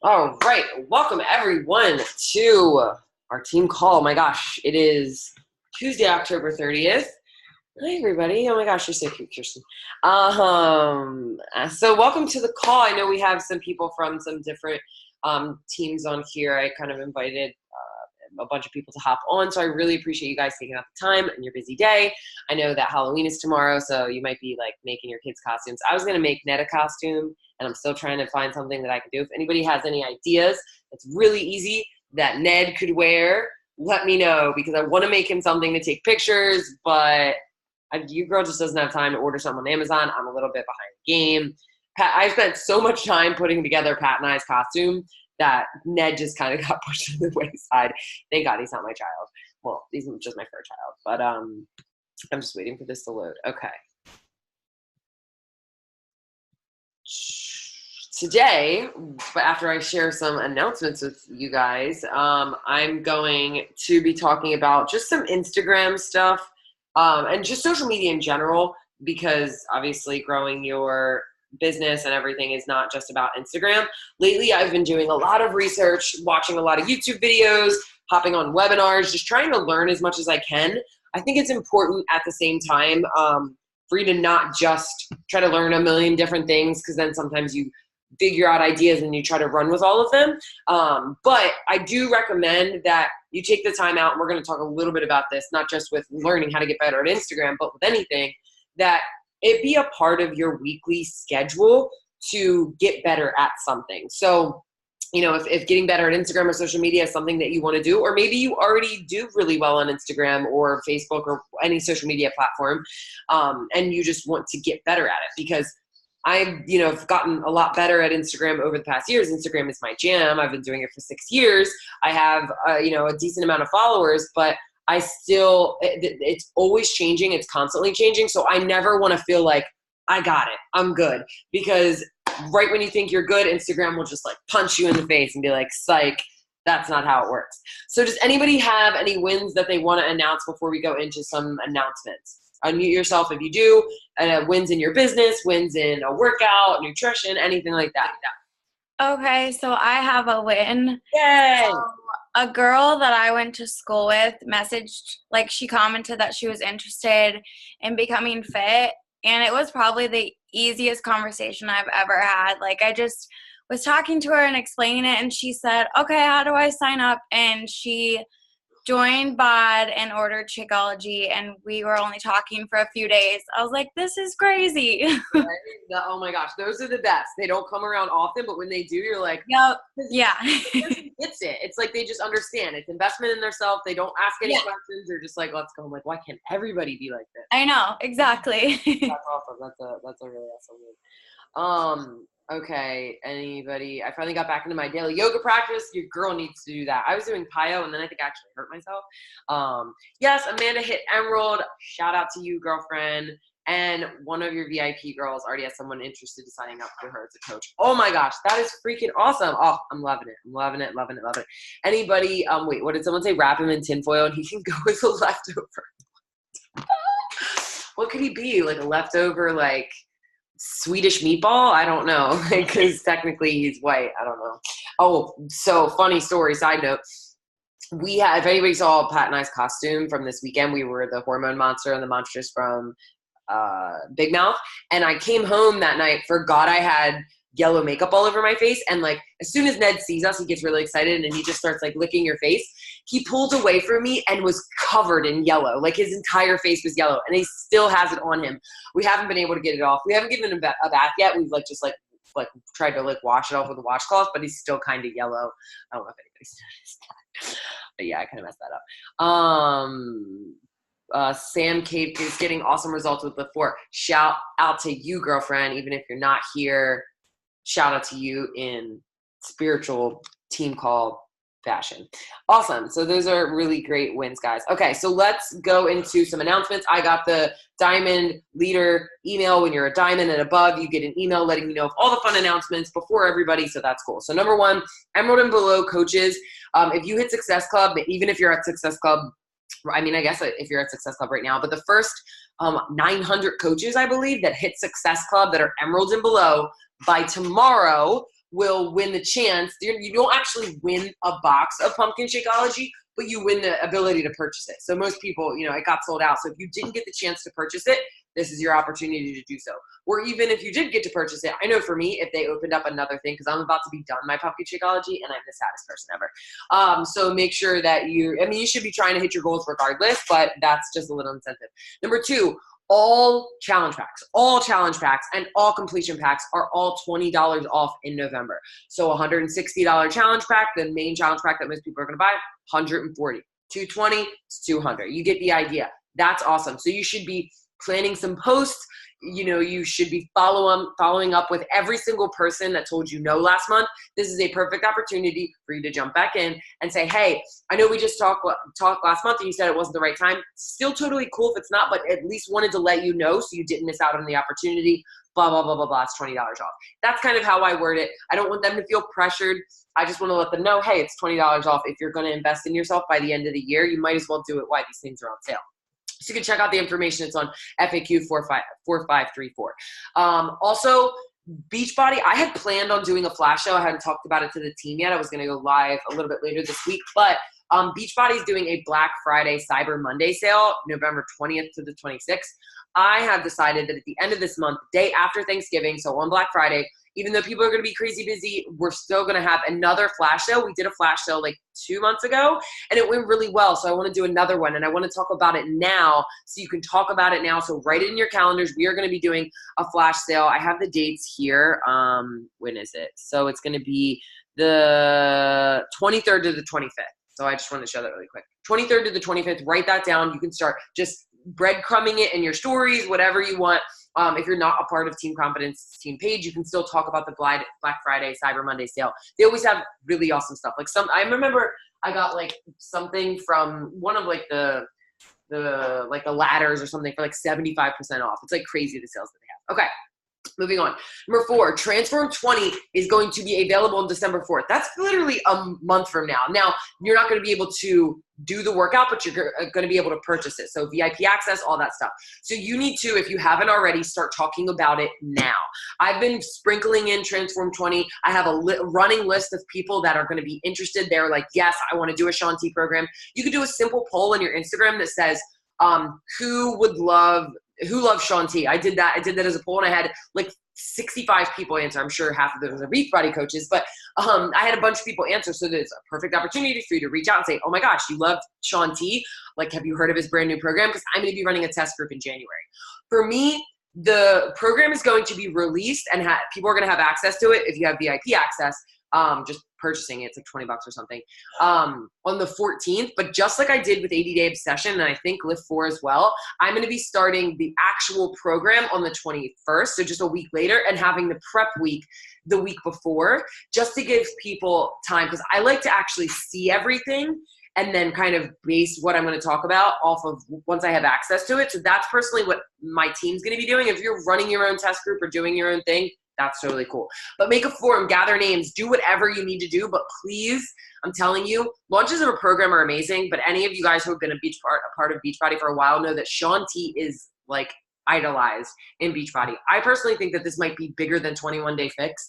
All right. Welcome, everyone, to our team call. Oh my gosh, it is Tuesday, October 30th. Hi, everybody. Oh my gosh, you're so cute, Kirsten. So welcome to the call. I know we have some people from some different teams on here. I kind of invited a bunch of people to hop on, so I really appreciate you guys taking out the time in your busy day. I know that Halloween is tomorrow, so you might be like making your kids' costumes. I was going to make Ned a costume, and I'm still trying to find something that I can do. If anybody has any ideas, it's really easy that Ned could wear, let me know, because I want to make him something to take pictures, but you girl just doesn't have time to order something on Amazon. I'm a little bit behind the game. I spent so much time putting together Pat and I's costume that Ned just kind of got pushed to the wayside. Thank God he's not my child. Well, he's just my fur child. But I'm just waiting for this to load. Okay. Today, but after I share some announcements with you guys, I'm going to be talking about just some Instagram stuff and just social media in general, because obviously growing your business and everything is not just about Instagram. Lately, I've been doing a lot of research, watching a lot of YouTube videos, hopping on webinars, just trying to learn as much as I can. I think it's important at the same time for you to not just try to learn a million different things, because then sometimes you figure out ideas and you try to run with all of them. But I do recommend that you take the time out, and we're going to talk a little bit about this, not just with learning how to get better at Instagram, but with anything, that it be a part of your weekly schedule to get better at something. So, if getting better at Instagram or social media is something that you want to do, or maybe you already do really well on Instagram or Facebook or any social media platform, and you just want to get better at it, because I've gotten a lot better at Instagram over the past years. Instagram is my jam. I've been doing it for 6 years. I have, a decent amount of followers, but I still, it's always changing. It's constantly changing. So I never want to feel like I got it, I'm good, because right when you think you're good, Instagram will just like punch you in the face and be like, psych, that's not how it works. So does anybody have any wins that they want to announce before we go into some announcements? Unmute yourself if you do. Wins in your business, wins in a workout, nutrition, anything like that. Okay, so I have a win. Yay! A girl that I went to school with messaged, she commented that she was interested in becoming fit, and it was probably the easiest conversation I've ever had. I just was talking to her and explaining it, and she said, okay, how do I sign up? And she joined BOD and ordered Shakeology, and we were only talking for a few days. I was like, this is crazy. Oh my gosh, those are the best. They don't come around often, but when they do, you're like, yep, yeah. It's it. It's like they just understand. It's investment in themselves. They don't ask any questions. They're just like, let's go. I'm like, why can't everybody be like this? I know, exactly. That's awesome. That's a really awesome move. Okay, anybody? I finally got back into my daily yoga practice. Your girl needs to do that. I was doing PiYo, and then I think I actually hurt myself. Yes, Amanda hit Emerald. Shout out to you, girlfriend. And one of your VIP girls already has someone interested in signing up for her as a coach. Oh my gosh, that is freaking awesome. Oh, I'm loving it. I'm loving it, loving it, loving it. Anybody, wait, what did someone say? Wrap him in tinfoil and he can go as a leftover. What could he be? Like a leftover, Swedish meatball? I don't know, because technically he's white. I don't know. Oh, so funny story, side note. If anybody saw Pat and I's costume from this weekend, we were the hormone monster and the monsters from Big Mouth. And I came home that night, forgot I had yellow makeup all over my face. And as soon as Ned sees us, he gets really excited and he just starts licking your face. He pulled away from me and was covered in yellow. His entire face was yellow, and he still has it on him. We haven't been able to get it off. We haven't given him a bath yet. We've just tried to wash it off with a washcloth, but he's still kind of yellow. I don't know if anybody's noticed that. But yeah, I kind of messed that up. Sam Cape is getting awesome results with the 4. Shout out to you, girlfriend. Even if you're not here, shout out to you in spiritual team call fashion. Awesome. So those are really great wins, guys. Okay, so let's go into some announcements. I got the Diamond Leader email. When you're a diamond and above, you get an email letting you know of all the fun announcements before everybody, so that's cool. So number 1, Emerald and below coaches. If you hit Success Club, even if you're at Success Club, I guess if you're at Success Club right now, but the first 900 coaches, I believe, that hit Success Club that are Emeralds and below, by tomorrow, will win the chance. You don't actually win a box of Pumpkin Shakeology, but you win the ability to purchase it. So most people, it got sold out. So if you didn't get the chance to purchase it, this is your opportunity to do so. Or even if you did get to purchase it, I know for me, if they opened up another thing, because I'm about to be done my Pumpkin Shakeology and I'm the saddest person ever. So make sure that you should be trying to hit your goals regardless, but that's just a little incentive. Number 2, all challenge packs and all completion packs are all $20 off in November. So $160 challenge pack, the main challenge pack that most people are going to buy, $140. $220, it's $200. You get the idea. That's awesome. So you should be planning some posts. You should be following up with every single person that told you no last month. This is a perfect opportunity for you to jump back in and say, hey, I know we just talked last month and you said it wasn't the right time. Still totally cool if it's not, but at least wanted to let you know so you didn't miss out on the opportunity. Blah, blah, blah, blah, blah. It's $20 off. That's kind of how I word it. I don't want them to feel pressured. I just want to let them know, hey, it's $20 off. If you're going to invest in yourself by the end of the year, you might as well do it while these things are on sale. So you can check out the information. It's on FAQ 4534. Also, Beachbody, I had planned on doing a flash show. I hadn't talked about it to the team yet. I was going to go live a little bit later this week. But Beachbody is doing a Black Friday, Cyber Monday sale, November 20th to the 26th. I have decided that at the end of this month, the day after Thanksgiving, so on Black Friday, even though people are going to be crazy busy, we're still going to have another flash sale. We did a flash sale like 2 months ago, and it went really well. So I want to do another one, and I want to talk about it now so you can talk about it now. So write it in your calendars. We are going to be doing a flash sale. I have the dates here. When is it? So it's going to be the 23rd to the 25th. So I just want to show that really quick. 23rd to the 25th. Write that down. You can start just breadcrumbing it in your stories, whatever you want. If you're not a part of Team Confidence team page, you can still talk about the Black Friday, Cyber Monday sale. They always have really awesome stuff. I remember I got like something from one of like the ladders or something for like 75% off. It's like crazy the sales that they have. Okay. Moving on. Number 4, Transform 20 is going to be available on December 4th. That's literally a month from now. Now, you're not going to be able to do the workout, but you're going to be able to purchase it. So VIP access, all that stuff. So you need to, if you haven't already, start talking about it now. I've been sprinkling in Transform 20. I have a running list of people that are going to be interested. They're like, yes, I want to do a Shaun T program. You could do a simple poll on your Instagram that says, who loves Shaun T? I did that as a poll, and I had like 65 people answer. I'm sure half of them are Beachbody coaches, but I had a bunch of people answer. So there's a perfect opportunity for you to reach out and say, oh my gosh, you love Shaun T. Like, have you heard of his brand new program? Because I'm going to be running a test group in January. For me, the program is going to be released and people are going to have access to it if you have VIP access. Just purchasing it, it's like $20 or something, on the 14th. But just like I did with 80 Day Obsession, and I think Lift 4 as well, I'm going to be starting the actual program on the 21st, so just a week later, and having the prep week the week before, just to give people time, because I like to actually see everything and then kind of base what I'm going to talk about off of once I have access to it. So that's personally what my team's going to be doing. If you're running your own test group or doing your own thing, that's totally cool. But make a forum, gather names, do whatever you need to do. But please, I'm telling you, launches of a program are amazing. But any of you guys who have been a part of Beachbody for a while know that Shaun T is like idolized in Beachbody. I personally think that this might be bigger than 21 Day Fix.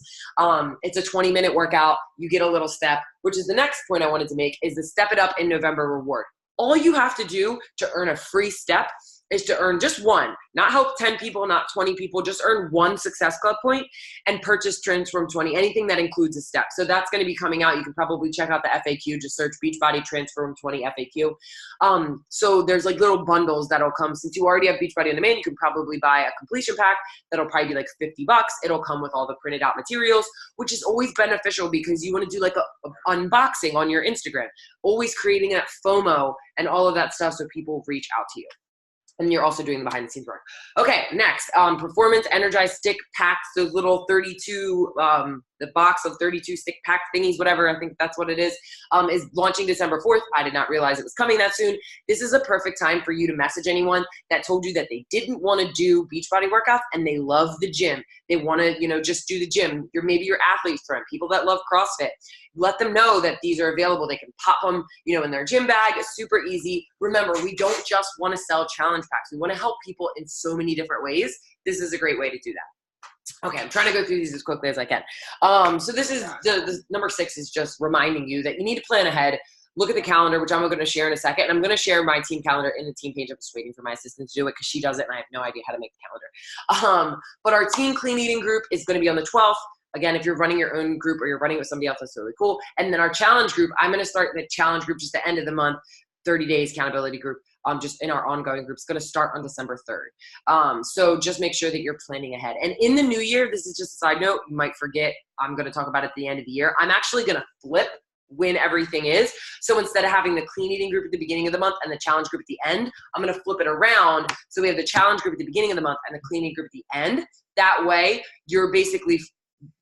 It's a 20-minute workout. You get a little step, which is the next point I wanted to make, is the Step It Up in November reward. All you have to do to earn a free step is to earn just one, not help 10 people, not 20 people, just earn one Success Club point and purchase Transform 20, anything that includes a step. So that's going to be coming out. You can probably check out the FAQ, just search Beachbody Transform 20 FAQ. So there's like little bundles that'll come. Since you already have Beachbody on demand, you can probably buy a completion pack that'll probably be like $50. It'll come with all the printed out materials, which is always beneficial because you want to do like a unboxing on your Instagram, always creating that FOMO and all of that stuff so people reach out to you. And you're also doing the behind the scenes work. Okay, next, Performance Energized Stick Packs, those little 32, the box of 32 stick pack thingies, whatever, I think that's what it is launching December 4th. I did not realize it was coming that soon. This is a perfect time for you to message anyone that told you that they didn't want to do Beachbody workouts and they love the gym. They want to, just do the gym. Maybe your athlete friend, people that love CrossFit. Let them know that these are available. They can pop them, in their gym bag. It's super easy. Remember, we don't just want to sell challenge packs. We want to help people in so many different ways. This is a great way to do that. Okay, I'm trying to go through these as quickly as I can. So this is the number 6 is just reminding you that you need to plan ahead. Look at the calendar, which I'm going to share in a second. And I'm going to share my team calendar in the team page. I'm just waiting for my assistant to do it because she does it and I have no idea how to make the calendar. But our team clean eating group is going to be on the 12th. Again, if you're running your own group or you're running with somebody else, that's really cool. And then our challenge group, I'm going to start the challenge group just the end of the month, 30 days accountability group. Just in our ongoing group. It's going to start on December 3rd. So just make sure that you're planning ahead. And in the new year, this is just a side note, you might forget, I'm going to talk about it at the end of the year. I'm actually going to flip when everything is. So instead of having the clean eating group at the beginning of the month and the challenge group at the end, I'm going to flip it around. So we have the challenge group at the beginning of the month and the clean eating group at the end. That way you're basically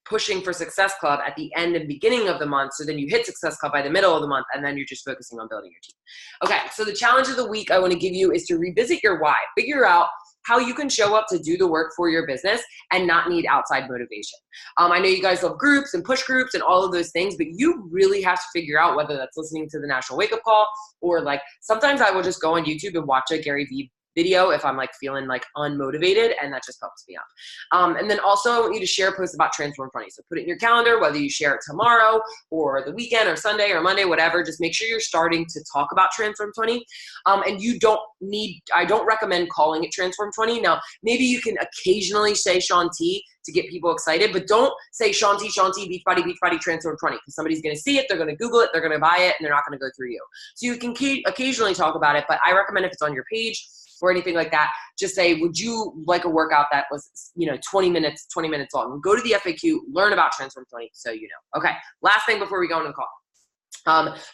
pushing for Success Club at the end and beginning of the month. So then you hit Success Club by the middle of the month, and then you're just focusing on building your team. Okay, so the challenge of the week I want to give you is to revisit your why. Figure out how you can show up to do the work for your business and not need outside motivation. I know you guys love groups and push groups and all of those things, but you really have to figure out whether that's listening to the National Wake Up Call or like sometimes I will just go on YouTube and watch a Gary Vee video if I'm like feeling like unmotivated, and that just helps me out. And then also I want you to share posts about Transform 20. So put it in your calendar, whether you share it tomorrow or the weekend or Sunday or Monday, whatever, just make sure you're starting to talk about Transform 20. And you don't need, I don't recommend calling it Transform 20. Now, maybe you can occasionally say Shaun T to get people excited, but don't say Shaun T, Beachbody, Transform 20, because somebody's going to see it, they're going to Google it, they're going to buy it, and they're not going to go through you. So you can occasionally talk about it, but I recommend if it's on your page or anything like that, just say, would you like a workout that was, 20 minutes long? Go to the FAQ, learn about Transform 20 so you know. Okay, last thing before we go into the call.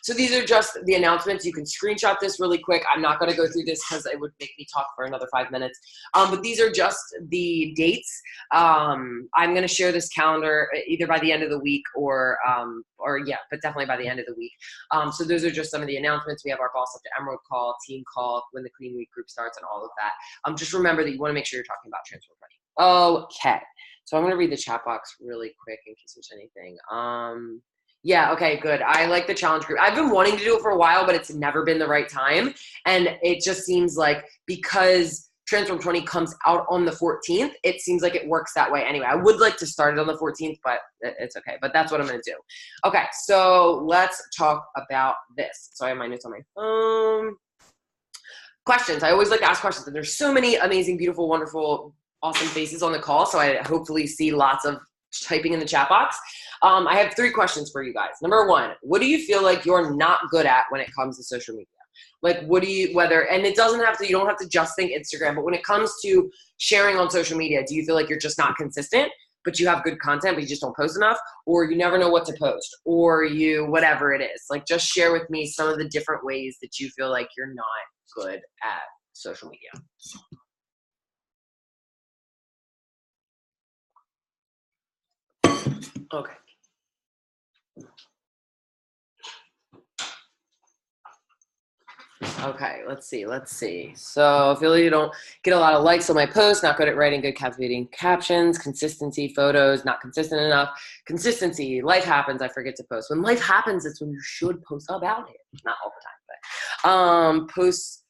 So these are just the announcements. You can screenshot this really quick. I'm not going to go through this because it would make me talk for another 5 minutes. But these are just the dates. I'm going to share this calendar either by the end of the week or but definitely by the end of the week. So those are just some of the announcements. We have our Boss Up to Emerald call, team call, when the Clean Week group starts, and all of that. Just remember that you want to make sure you're talking about Transform 20. Okay. So I'm going to read the chat box really quick in case there's anything. Yeah, okay, good. I like the challenge group. I've been wanting to do it for a while, but it's never been the right time. And it just seems like because Transform 20 comes out on the 14th, it seems like it works that way anyway. I would like to start it on the 14th, but it's okay. But that's what I'm going to do. Okay, so let's talk about this. So I have my notes on my phone. Questions. I always like to ask questions. And there's so many amazing, beautiful, wonderful, awesome faces on the call. So I hopefully see lots of typing in the chat box. I have 3 questions for you guys. Number 1, what do you feel like you're not good at when it comes to social media? Like, what do you, and it doesn't have to, you don't have to just think Instagram, but when it comes to sharing on social media, do you feel like you're just not consistent, but you have good content, but you just don't post enough, or you never know what to post, or whatever it is? Like, just share with me some of the different ways that you feel like you're not good at social media. Okay. Okay, let's see. So I feel like you don't get a lot of likes on my posts, not good at writing good captivating captions, consistency, photos, not consistent enough. Consistency, life happens, I forget to post. When life happens, it's when you should post about it. Not all the time, but posts,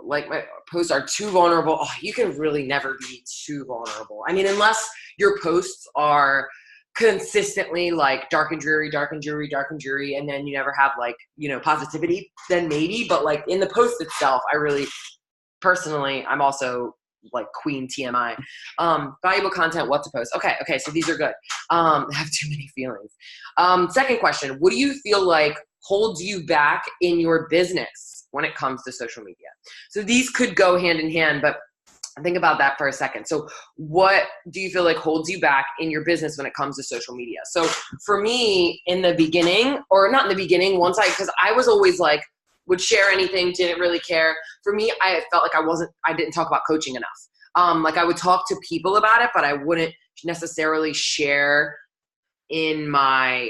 like my posts are too vulnerable. Oh, you can really never be too vulnerable. I mean, unless your posts are consistently like dark and dreary, and then you never have like, positivity, then maybe. But like in the post itself, I really personally, I'm also like queen TMI. Valuable content, what to post. Okay, so these are good. I have too many feelings. Second question, what do you feel like holds you back in your business when it comes to social media? So these could go hand in hand, but think about that for a second. So what do you feel like holds you back in your business when it comes to social media? So for me in the beginning, or not in the beginning, because I was always like, would share anything, didn't really care. For me, I felt like I didn't talk about coaching enough. Like I would talk to people about it, but I wouldn't necessarily share in my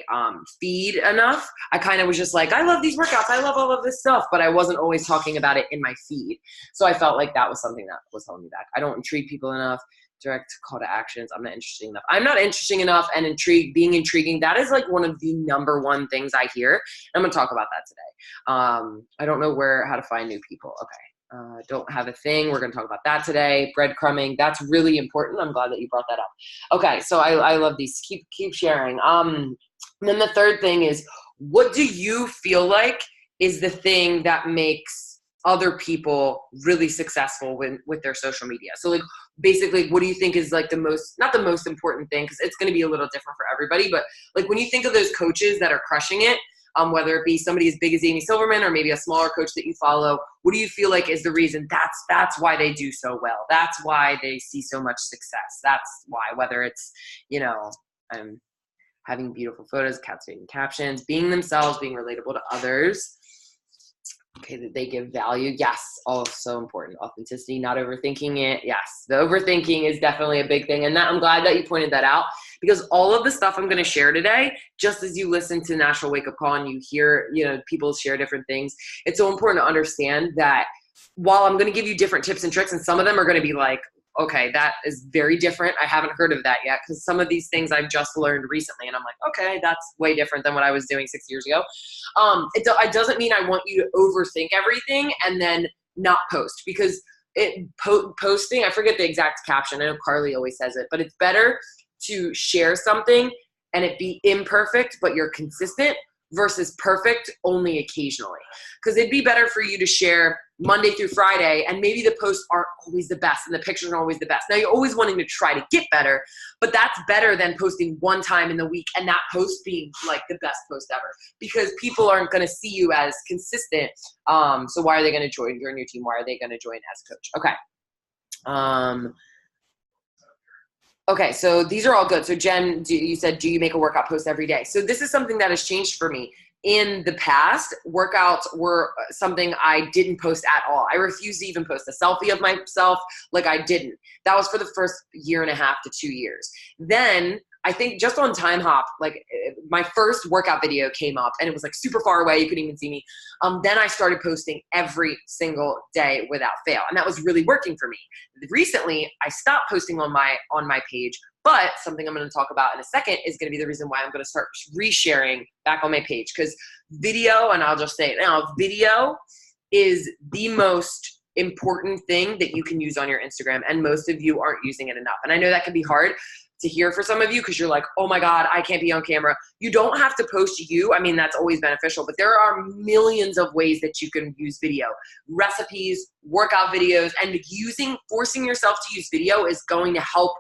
feed enough. I kind of was just like, I love these workouts, I love all of this stuff, but I wasn't always talking about it in my feed. So I felt like that was something that was holding me back. I don't intrigue people enough. Direct call to actions, I'm not interesting enough. I'm not interesting enough, and being intriguing, that is like one of the number one things I hear. I'm gonna talk about that today. I don't know how to find new people. Okay. don't have a thing. We're going to talk about that today. Breadcrumbing. That's really important. I'm glad that you brought that up. Okay. So I love these. Keep sharing. And then the third thing is, what do you feel like is the thing that makes other people really successful with their social media? So like, basically, what do you think is like not the most important thing, because it's going to be a little different for everybody, but like when you think of those coaches that are crushing it, whether it be somebody as big as Amy Silverman or maybe a smaller coach that you follow, what do you feel like is the reason that's why they do so well? That's why they see so much success. That's why, whether it's, having beautiful photos, captivating captions, being themselves, being relatable to others. Okay, that they give value. Yes, so important. Authenticity, not overthinking it. Yes, the overthinking is definitely a big thing. And I'm glad that you pointed that out, because all of the stuff I'm going to share today, just as you listen to National Wake Up Call and you hear, people share different things, it's so important to understand that while I'm going to give you different tips and tricks, and some of them are going to be like, okay, that is very different. I haven't heard of that yet, because some of these things I've just learned recently, and I'm like, okay, that's way different than what I was doing 6 years ago. It doesn't mean I want you to overthink everything and then not post, because posting, I forget the exact caption. I know Carly always says it, but it's better to share something and it be imperfect, but you're consistent, versus perfect only occasionally. Because it'd be better for you to share Monday through Friday, and maybe the posts aren't always the best and the pictures aren't always the best. Now, you're always wanting to try to get better, but that's better than posting one time in the week and that post being like the best post ever, because people aren't going to see you as consistent. So why are they going to join your team? Why are they going to join as coach? Okay. Okay, so these are all good. So Jen, you said, do you make a workout post every day? So this is something that has changed for me. In the past, workouts were something I didn't post at all. I refused to even post a selfie of myself. Like, I didn't. That was for the first 1.5 to 2 years. Then I think just on Time Hop, like my first workout video came up and it was like super far away. You couldn't even see me. Then I started posting every single day without fail. And that was really working for me. Recently, I stopped posting on my page, but something I'm going to talk about in a second is going to be the reason why I'm going to start resharing back on my page, because video, and I'll just say it now, video is the most important thing that you can use on your Instagram, and most of you aren't using it enough. And I know that can be hard to hear for some of you, because you're like, oh my God, I can't be on camera. You don't have to post you. I mean, that's always beneficial, but there are millions of ways that you can use video. Recipes, workout videos, and forcing yourself to use video is going to help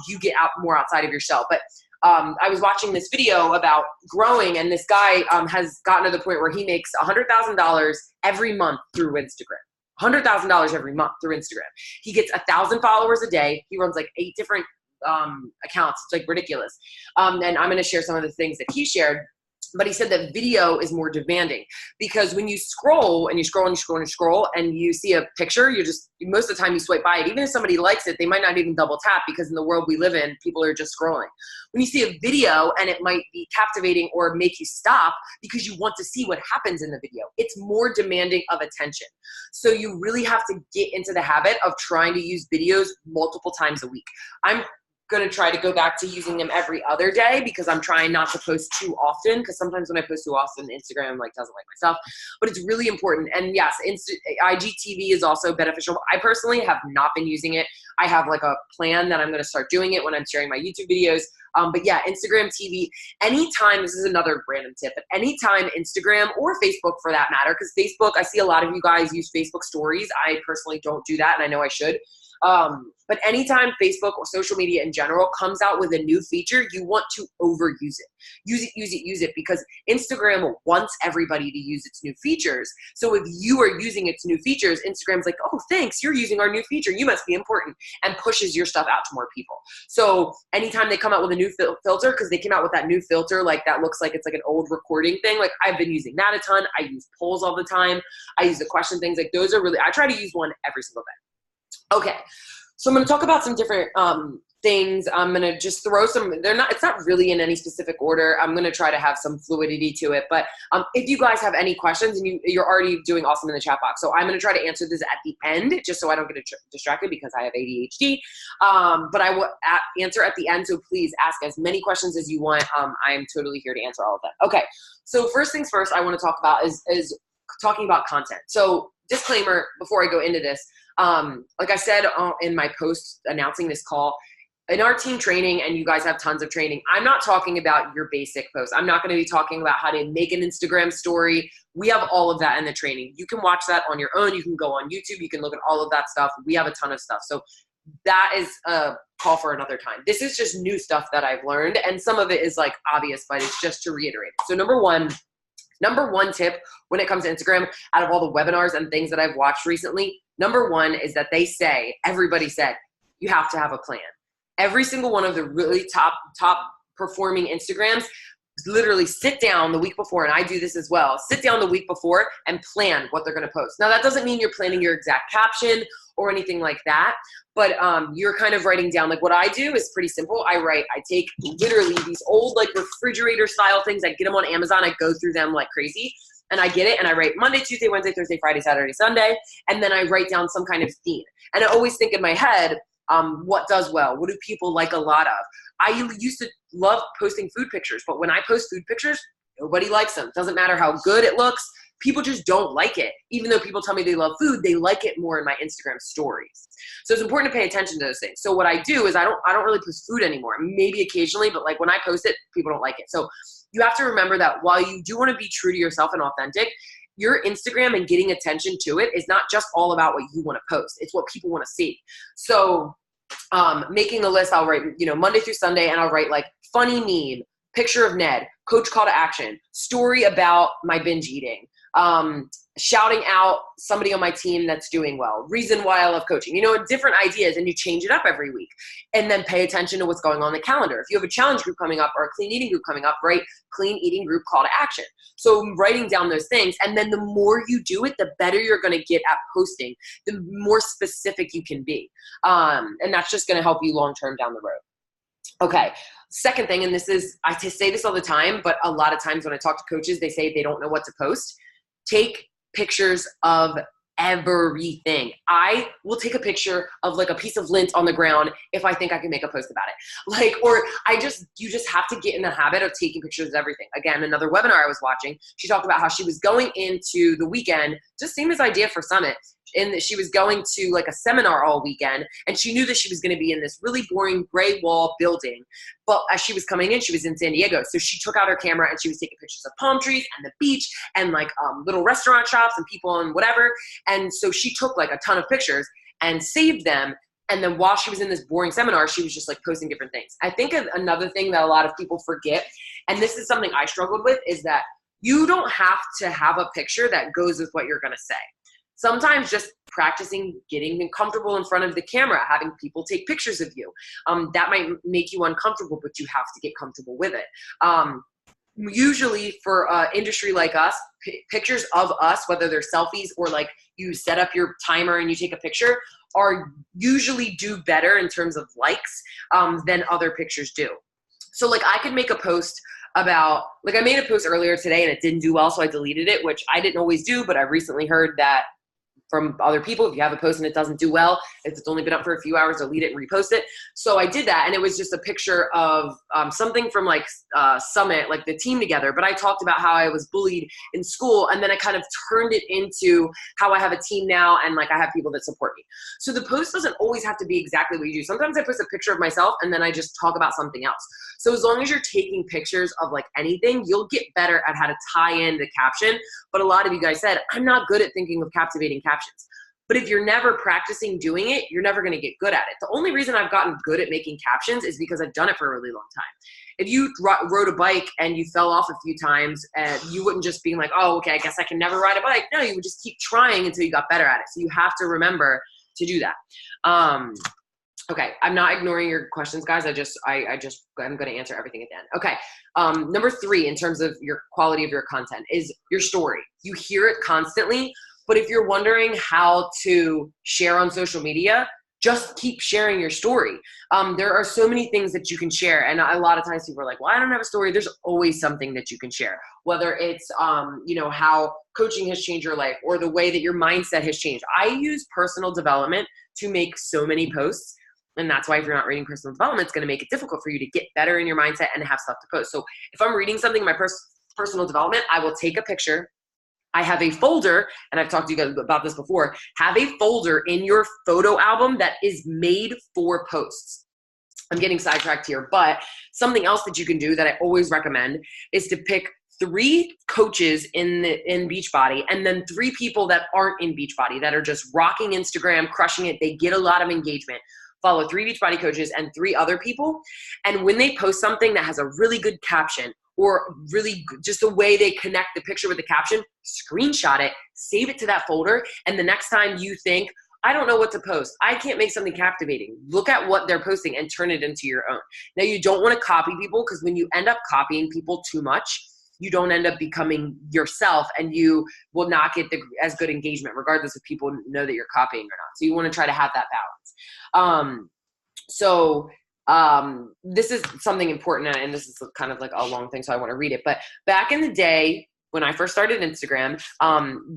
you get out more outside of yourself. But I was watching this video about growing, and this guy has gotten to the point where he makes $100,000 every month through Instagram. $100,000 every month through Instagram. He gets 1,000 followers a day. He runs like 8 different accounts. It's like ridiculous. And I'm going to share some of the things that he shared. But he said that video is more demanding, because when you scroll and you scroll and you scroll and you scroll and you see a picture, most of the time you swipe by it. Even if somebody likes it, they might not even double tap, because in the world we live in, people are just scrolling. When you see a video and it might be captivating or make you stop because you want to see what happens in the video, it's more demanding of attention. So you really have to get into the habit of trying to use videos multiple times a week. I'm going to try to go back to using them every other day, because I'm trying not to post too often, because sometimes when I post too often, Instagram doesn't like my stuff. But it's really important. And yes, IGTV is also beneficial. I personally have not been using it. I have like a plan that I'm going to start doing it when I'm sharing my YouTube videos. But yeah, Instagram TV, anytime, this is another random tip, but anytime Instagram or Facebook for that matter, because Facebook, I see a lot of you guys use Facebook stories. I personally don't do that, and I know I should. But anytime Facebook or social media in general comes out with a new feature, you want to overuse it. Use it, because Instagram wants everybody to use its new features. So if you are using its new features, Instagram's like, oh, thanks, you're using our new feature. You must be important, and pushes your stuff out to more people. So anytime they come out with a new filter, because they came out with that new filter, like that looks like it's like an old recording thing. Like I've been using that a ton. I use polls all the time. I use the question things. Like those are really, I try to use one every single day. Okay, so I'm going to talk about some different things. I'm going to just throw some, it's not really in any specific order. I'm going to try to have some fluidity to it. But if you guys have any questions, and you're already doing awesome in the chat box. So I'm going to try to answer this at the end, just so I don't get distracted, because I have ADHD. But I will answer at the end. So please ask as many questions as you want. I am totally here to answer all of them. Okay, so first things first, I want to talk about is talking about content. So disclaimer before I go into this. Like I said in my post announcing this call, in our team training, and you guys have tons of training, I'm not talking about your basic posts. I'm not going to be talking about how to make an Instagram story. We have all of that in the training. You can watch that on your own. You can go on YouTube. You can look at all of that stuff. We have a ton of stuff. So that is a call for another time. This is just new stuff that I've learned, and some of it is like obvious, but it's just to reiterate. So number one tip when it comes to Instagram, out of all the webinars and things that I've watched recently, number one is that everybody said, you have to have a plan. Every single one of the really top performing Instagrams literally sit down the week before, and I do this as well, sit down the week before and plan what they're going to post. Now, that doesn't mean you're planning your exact caption or anything like that, but you're kind of writing down, like what I do is pretty simple. I take literally these old like refrigerator style things. I get them on Amazon. I go through them like crazy, and I get it, and I write Monday, Tuesday, Wednesday, Thursday, Friday, Saturday, Sunday, and then I write down some kind of theme. And I always think in my head, what does well? What do people like a lot of? I used to love posting food pictures, but when I post food pictures, nobody likes them. Doesn't matter how good it looks. People just don't like it. Even though people tell me they love food, they like it more in my Instagram stories. So it's important to pay attention to those things. So what I do is I don't really post food anymore. Maybe occasionally, but like when I post it, people don't like it. So you have to remember that while you do want to be true to yourself and authentic, your Instagram and getting attention to it is not just all about what you want to post. It's what people want to see. So making a list, I'll write, Monday through Sunday, and I'll write like funny meme, picture of Ned, coach call to action, story about my binge eating, shouting out somebody on my team that's doing well, reason why I love coaching, different ideas, and you change it up every week. And then pay attention to what's going on in the calendar. If you have a challenge group coming up or a clean eating group coming up, write clean eating group call to action. So writing down those things, and then the more you do it, the better you're going to get at posting, the more specific you can be. And that's just going to help you long-term down the road. Okay. Second thing, and I say this all the time, but a lot of times when I talk to coaches, they say they don't know what to post. Take pictures of everything. I will take a picture of like a piece of lint on the ground if I think I can make a post about it. You just have to get in the habit of taking pictures of everything. Again, another webinar I was watching, she talked about how she was going into the weekend, just same as idea for Summit, and that she was going to like a seminar all weekend, and she knew that she was going to be in this really boring gray wall building. But as she was coming in, she was in San Diego. So she took out her camera and she was taking pictures of palm trees and the beach and like little restaurant shops and people and whatever. And so she took like a ton of pictures and saved them. And then while she was in this boring seminar, she was just like posting different things. I think another thing that a lot of people forget, and this is something I struggled with, is that you don't have to have a picture that goes with what you're going to say. Sometimes just practicing getting comfortable in front of the camera, having people take pictures of you, that might make you uncomfortable, but you have to get comfortable with it. Usually for an industry like us, pictures of us, whether they're selfies or like you set up your timer and you take a picture, are usually do better in terms of likes than other pictures do. So like I could make a post about, like I made a post earlier today and it didn't do well, so I deleted it, which I didn't always do, but I recently heard that from other people, if you have a post and it doesn't do well, if it's only been up for a few hours, delete it and repost it. So I did that, and it was just a picture of something from like Summit, like the team together. But I talked about how I was bullied in school, and then I kind of turned it into how I have a team now, and like I have people that support me. So the post doesn't always have to be exactly what you do. Sometimes I post a picture of myself, and then I just talk about something else. So as long as you're taking pictures of like anything, you'll get better at how to tie in the caption. But a lot of you guys said, I'm not good at thinking of captivating captions. But if you're never practicing doing it, you're never going to get good at it. The only reason I've gotten good at making captions is because I've done it for a really long time. If you rode a bike and you fell off a few times, you wouldn't just be like, oh, okay, I guess I can never ride a bike. No, you would just keep trying until you got better at it. So you have to remember to do that. Okay, I'm not ignoring your questions, guys. I'm going to answer everything at the end. Okay, number 3 in terms of your quality of your content is your story. You hear it constantly, but if you're wondering how to share on social media, just keep sharing your story. There are so many things that you can share, and a lot of times people are like, well, I don't have a story. There's always something that you can share, whether it's how coaching has changed your life or the way that your mindset has changed. I use personal development to make so many posts. And that's why if you're not reading personal development, it's going to make it difficult for you to get better in your mindset and have stuff to post. So if I'm reading something in my personal development, I will take a picture I have a folder, and I've talked to you guys about this before, have a folder in your photo album that is made for posts. I'm getting sidetracked here, but something else that you can do that I always recommend is to pick 3 coaches in Beachbody, and then 3 people that aren't in Beachbody that are just rocking Instagram, crushing it. They get a lot of engagement. Follow 3 Beachbody coaches and 3 other people. And when they post something that has a really good caption, or really just the way they connect the picture with the caption, screenshot it, save it to that folder. And the next time you think, I don't know what to post, I can't make something captivating, look at what they're posting and turn it into your own. Now, you don't want to copy people, because when you end up copying people too much, you don't end up becoming yourself, and you will not get as good engagement, regardless if people know that you're copying or not. So you want to try to have that balance. This is something important, and this is kind of like a long thing, so I want to read it. But back in the day, when I first started Instagram,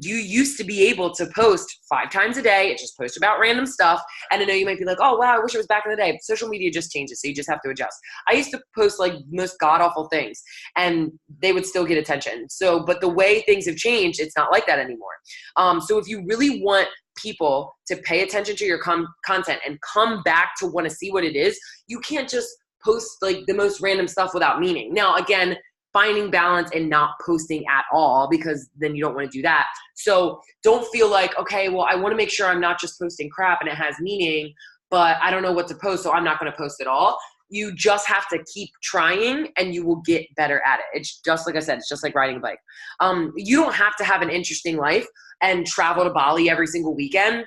you used to be able to post 5 times a day. It just post about random stuff. And I know you might be like, oh, wow, I wish it was back in the day. Social media just changes, so you just have to adjust. I used to post like most god-awful things, and they would still get attention. But the way things have changed, it's not like that anymore. So if you really want people to pay attention to your content and come back to want to see what it is, you can't just post like the most random stuff without meaning. Now, again, finding balance and not posting at all, because then you don't want to do that. So don't feel like, okay, well, I want to make sure I'm not just posting crap and it has meaning, but I don't know what to post, so I'm not going to post at all. You just have to keep trying, and you will get better at it. It's just like I said, it's just like riding a bike. You don't have to have an interesting life and travel to Bali every single weekend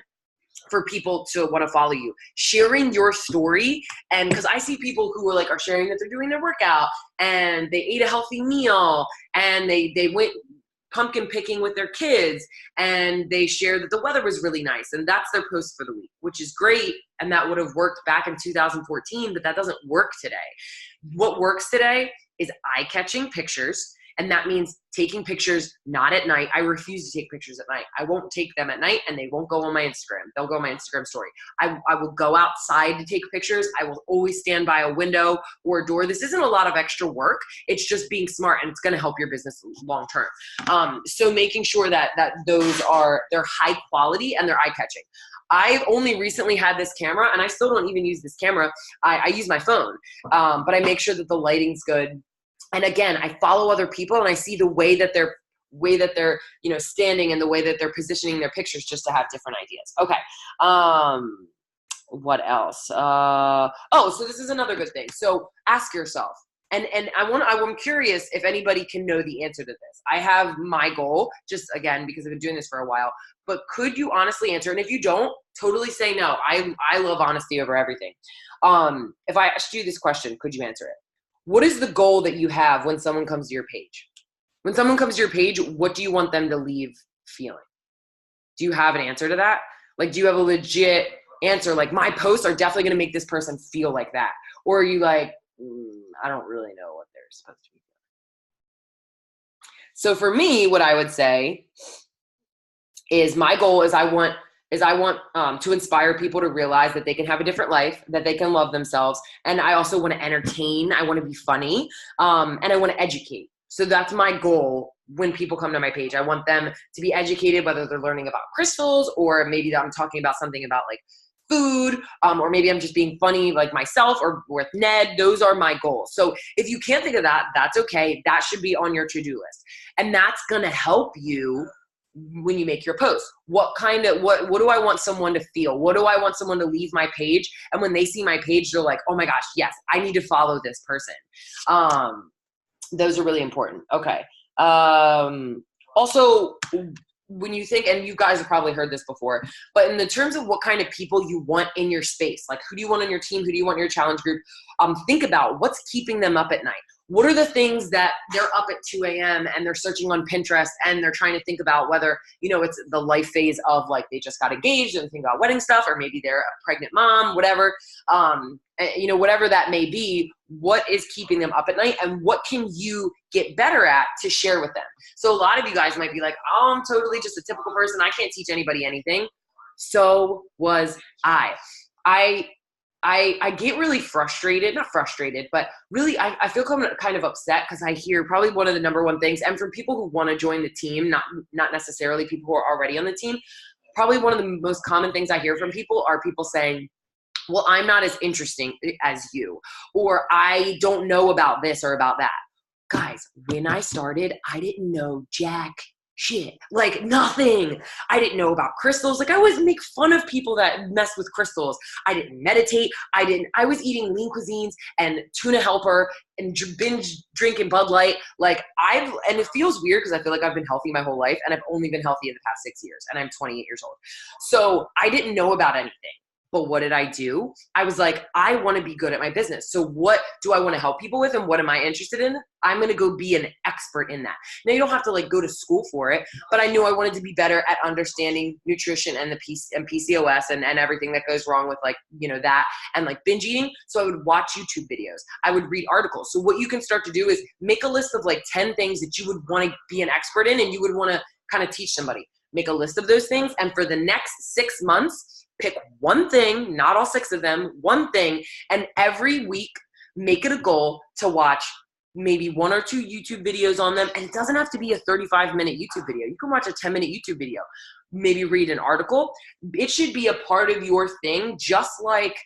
for people to want to follow you. Sharing your story, and because I see people who are sharing that they're doing their workout, and they ate a healthy meal, and they went pumpkin picking with their kids, and they share that the weather was really nice, and that's their post for the week, which is great, and that would have worked back in 2014, but that doesn't work today. What works today is eye-catching pictures. And that means taking pictures not at night. I refuse to take pictures at night. I won't take them at night, and they won't go on my Instagram. They'll go on my Instagram story. I will go outside to take pictures. I will always stand by a window or a door. This isn't a lot of extra work. It's just being smart, and it's going to help your business long term. So making sure that they're high quality and they're eye catching. I've only recently had this camera, and I still don't even use this camera. I use my phone, but I make sure that the lighting's good. And again, I follow other people, and I see the way that they're standing, and the way that they're positioning their pictures, just to have different ideas. Okay. What else? So this is another good thing. So ask yourself, and I'm curious if anybody can know the answer to this. I have my goal, just again, because I've been doing this for a while, but could you honestly answer? And if you don't, totally say no. I love honesty over everything. If I asked you this question, could you answer it? What is the goal that you have when someone comes to your page? When someone comes to your page, what do you want them to leave feeling? Do you have an answer to that? Like, do you have a legit answer? Like, my posts are definitely going to make this person feel like that. Or are you like, I don't really know what they're supposed to be feeling. So for me, what I would say is my goal is I want to inspire people to realize that they can have a different life, that they can love themselves. And I also want to entertain. I want to be funny. And I want to educate. So that's my goal when people come to my page. I want them to be educated, whether they're learning about crystals, or maybe I'm talking about something about like food, or maybe I'm just being funny like myself or with Ned. Those are my goals. So if you can't think of that, that's okay. That should be on your to-do list. And that's going to help you when you make your post. What do I want someone to feel? What do I want someone to leave my page? And when they see my page, they're like, oh my gosh, yes, I need to follow this person. Those are really important. Okay. Also, when you think, and you guys have probably heard this before, but in the terms of what kind of people you want in your space, like who do you want on your team? Who do you want in your challenge group? Think about what's keeping them up at night. What are the things that they're up at 2 a.m. and they're searching on Pinterest, and they're trying to think about whether, it's the life phase of like they just got engaged and think about wedding stuff, or maybe they're a pregnant mom, whatever, whatever that may be. What is keeping them up at night, and what can you get better at to share with them? So a lot of you guys might be like, oh, I'm totally just a typical person. I can't teach anybody anything. So was I I get really frustrated, not frustrated, but really I feel kind of upset because I hear probably one of the number one things, and from people who want to join the team, not necessarily people who are already on the team, probably one of the most common things I hear from people are people saying, well, I'm not as interesting as you, or I don't know about this or about that. Guys, when I started, I didn't know jack shit, like nothing. I didn't know about crystals. Like I always make fun of people that mess with crystals. I didn't meditate. I was eating lean cuisines and tuna helper and binge drinking Bud Light. And it feels weird because I feel like I've been healthy my whole life and I've only been healthy in the past 6 years and I'm 28 years old. So I didn't know about anything. But what did I do? I was like, I want to be good at my business. So what do I want to help people with and what am I interested in? I'm going to go be an expert in that. Now you don't have to like go to school for it, but I knew I wanted to be better at understanding nutrition and PCOS and everything that goes wrong with like, that and like binge eating. So I would watch YouTube videos. I would read articles. So what you can start to do is make a list of like 10 things that you would want to be an expert in and you would want to kind of teach somebody. Make a list of those things. And for the next 6 months, pick one thing, not all 6 of them, one thing, and every week make it a goal to watch maybe 1 or 2 YouTube videos on them. And it doesn't have to be a 35-minute YouTube video. You can watch a 10-minute YouTube video, maybe read an article. It should be a part of your thing, just like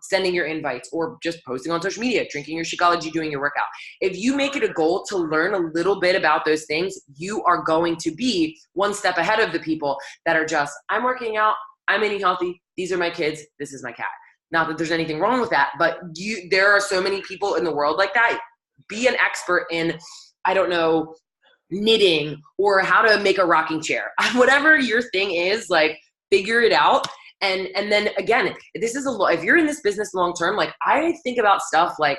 sending your invites or just posting on social media, drinking your Shakeology, doing your workout. If you make it a goal to learn a little bit about those things, you are going to be one step ahead of the people that are just, I'm working out, I'm eating healthy. These are my kids. This is my cat. Not that there's anything wrong with that, but there are so many people in the world like that. Be an expert in, I don't know, knitting or how to make a rocking chair. Whatever your thing is, like figure it out. And then again, this is if you're in this business long term, like I think about stuff like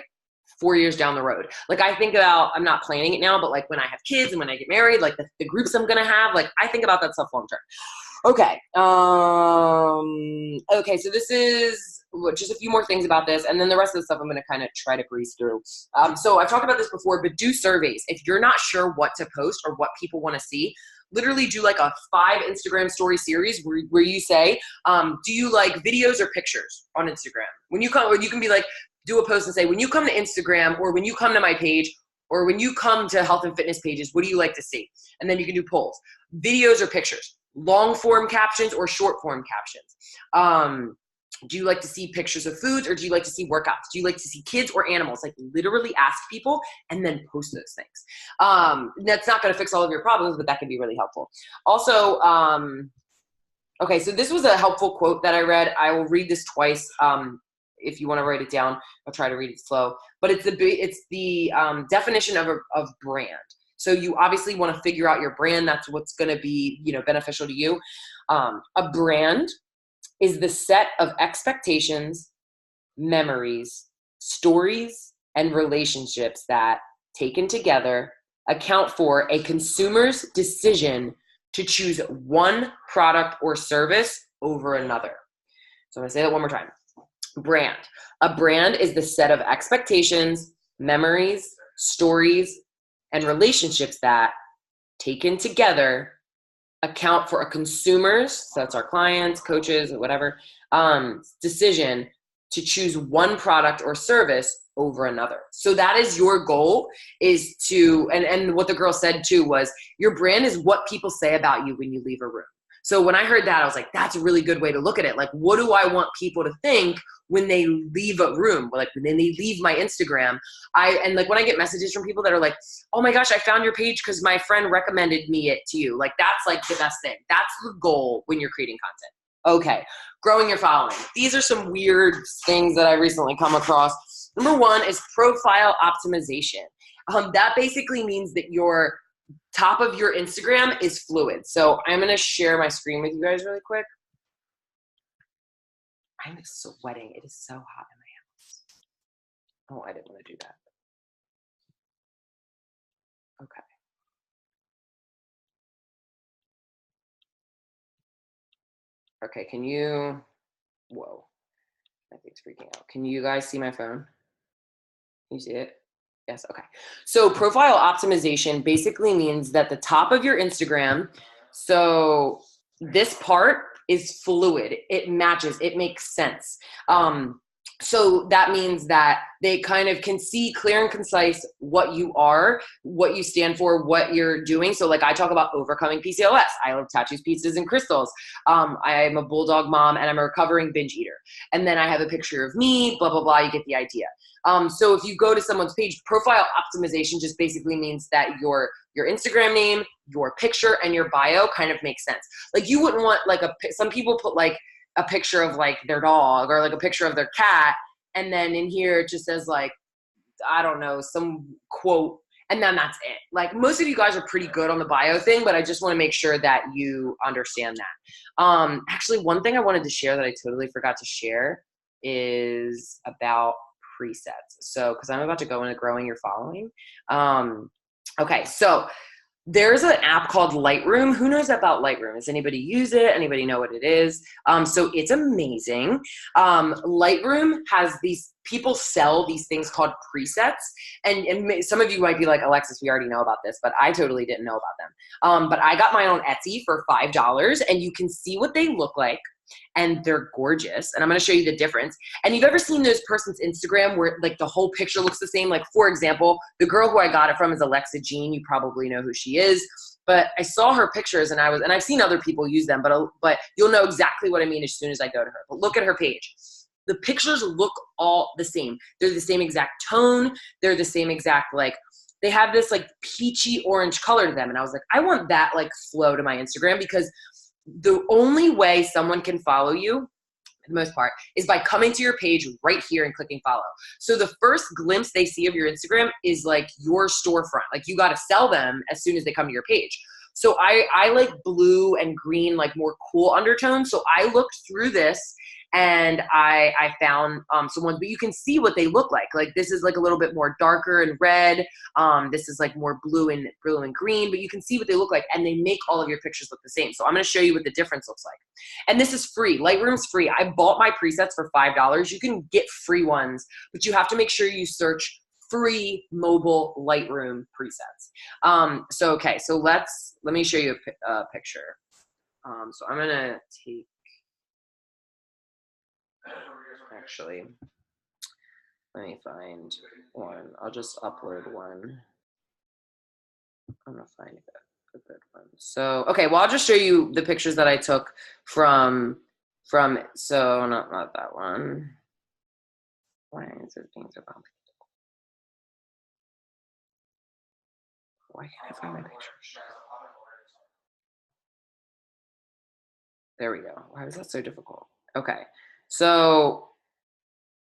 4 years down the road. Like I think about, I'm not planning it now, but like when I have kids and when I get married, like the groups I'm going to have, like I think about that stuff long term. Okay. Okay. So this is just a few more things about this. And then the rest of the stuff I'm going to kind of try to breeze through. So I've talked about this before, but do surveys. If you're not sure what to post or what people want to see, literally do like a 5 Instagram story series where you say, do you like videos or pictures on Instagram? When you come, or you can be like, do a post and say, when you come to Instagram or when you come to my page or when you come to health and fitness pages, what do you like to see? And then you can do polls, videos or pictures. Long form captions or short form captions. Do you like to see pictures of foods or do you like to see workouts? Do you like to see kids or animals? Like literally ask people and then post those things. That's not going to fix all of your problems, but that can be really helpful. Also, okay, so this was a helpful quote that I read. I will read this twice. If you want to write it down, I'll try to read it slow. But it's the definition of brand. So you obviously want to figure out your brand. That's what's going to be, beneficial to you. A brand is the set of expectations, memories, stories, and relationships that, taken together, account for a consumer's decision to choose one product or service over another. So I'm going to say that one more time. Brand. A brand is the set of expectations, memories, stories, and relationships that, taken together, account for a consumer's, so that's our clients, coaches, whatever, decision to choose one product or service over another. So that is your goal, is to, and what the girl said too was, your brand is what people say about you when you leave a room. So when I heard that, I was like, that's a really good way to look at it. Like, what do I want people to think when they leave a room? Like when they leave my Instagram, and like when I get messages from people that are like, oh my gosh, I found your page because my friend recommended me it to you. Like that's like the best thing. That's the goal when you're creating content. Okay, growing your following. These are some weird things that I recently come across. Number 1 is profile optimization. That basically means that your top of your Instagram is fluid. So I'm going to share my screen with you guys really quick. I'm sweating. It is so hot in my house. Oh, I didn't want to do that. Okay. Okay, can you, whoa, I think it's freaking out. Can you guys see my phone? Can you see it? Yes, okay. So profile optimization basically means that the top of your Instagram, so this part is fluid. It matches, it makes sense. So that means that they kind of can see clear and concise what you are, what you stand for, what you're doing. So like I talk about overcoming PCOS. I love tattoos, pizzas, and crystals. I'm a bulldog mom and I'm a recovering binge eater. And then I have a picture of me, blah, blah, blah. You get the idea. So if you go to someone's page, profile optimization just basically means that your Instagram name, your picture, and your bio kind of makes sense. Like you wouldn't want like some people put like a picture of like their dog or like a picture of their cat. And then in here it just says like, I don't know, some quote, and then that's it. Like most of you guys are pretty good on the bio thing, but I just want to make sure that you understand that. Actually, one thing I wanted to share that I totally forgot to share is about presets. So, because I'm about to go into growing your following. Okay, so there's an app called Lightroom. Who knows about Lightroom? Does anybody use it? Anybody know what it is? So it's amazing. Lightroom has these, people sell these things called presets. And some of you might be like, Alexis, we already know about this, but I totally didn't know about them. But I got mine on Etsy for $5 and you can see what they look like. And they're gorgeous. And I'm going to show you the difference. And you've ever seen those person's Instagram where like the whole picture looks the same? Like for example, the girl who I got it from is Alexa Jean. You probably know who she is, but I saw her pictures and I've seen other people use them, but you'll know exactly what I mean as soon as I go to her. But look at her page. The pictures look all the same. They're the same exact tone. They're the same exact, like, they have this like peachy orange color to them. And I was like, I want that like flow to my Instagram, because the only way someone can follow you, for the most part, is by coming to your page right here and clicking follow. So the first glimpse they see of your Instagram is like your storefront. Like you got to sell them as soon as they come to your page. So I like blue and green, like more cool undertones. So I looked through this and I found some ones, but you can see what they look like. Like this is like a little bit more darker and red. This is like more blue and green, but you can see what they look like, and they make all of your pictures look the same. So I'm going to show you what the difference looks like. And this is free. Lightroom's free. I bought my presets for $5. You can get free ones, but you have to make sure you search free mobile Lightroom presets. So let me show you a picture. So I'm going to take, actually, let me find one. I'll just upload one. I'm gonna find a good one. So, okay, well, I'll just show you the pictures that I took from so not that one. Why is it being so complicated? Why can't I find my pictures? There we go. Why was that so difficult? Okay. So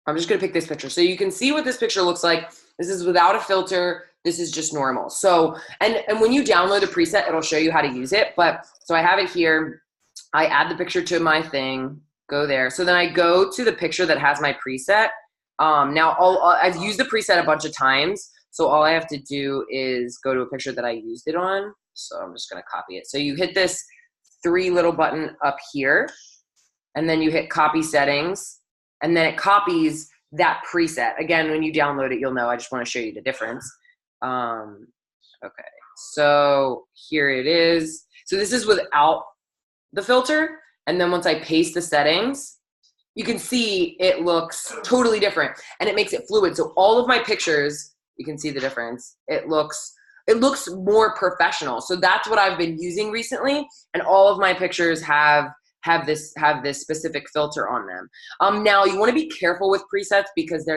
I'm just going to pick this picture. So you can see what this picture looks like. This is without a filter. This is just normal. So, and when you download a preset, it'll show you how to use it. But so I have it here. I add the picture to my thing, go there. So then I go to the picture that has my preset. Now I've used the preset a bunch of times. So all I have to do is go to a picture that I used it on. So I'm just going to copy it. So you hit this 3 little button up here. And then you hit copy settings, and then it copies that preset. Again, when you download it, you'll know. I just want to show you the difference. Okay, so here it is. So this is without the filter. And then once I paste the settings, you can see it looks totally different, and it makes it fluid. So all of my pictures, you can see the difference. It looks more professional. So that's what I've been using recently. And all of my pictures have this specific filter on them. Now you want to be careful with presets because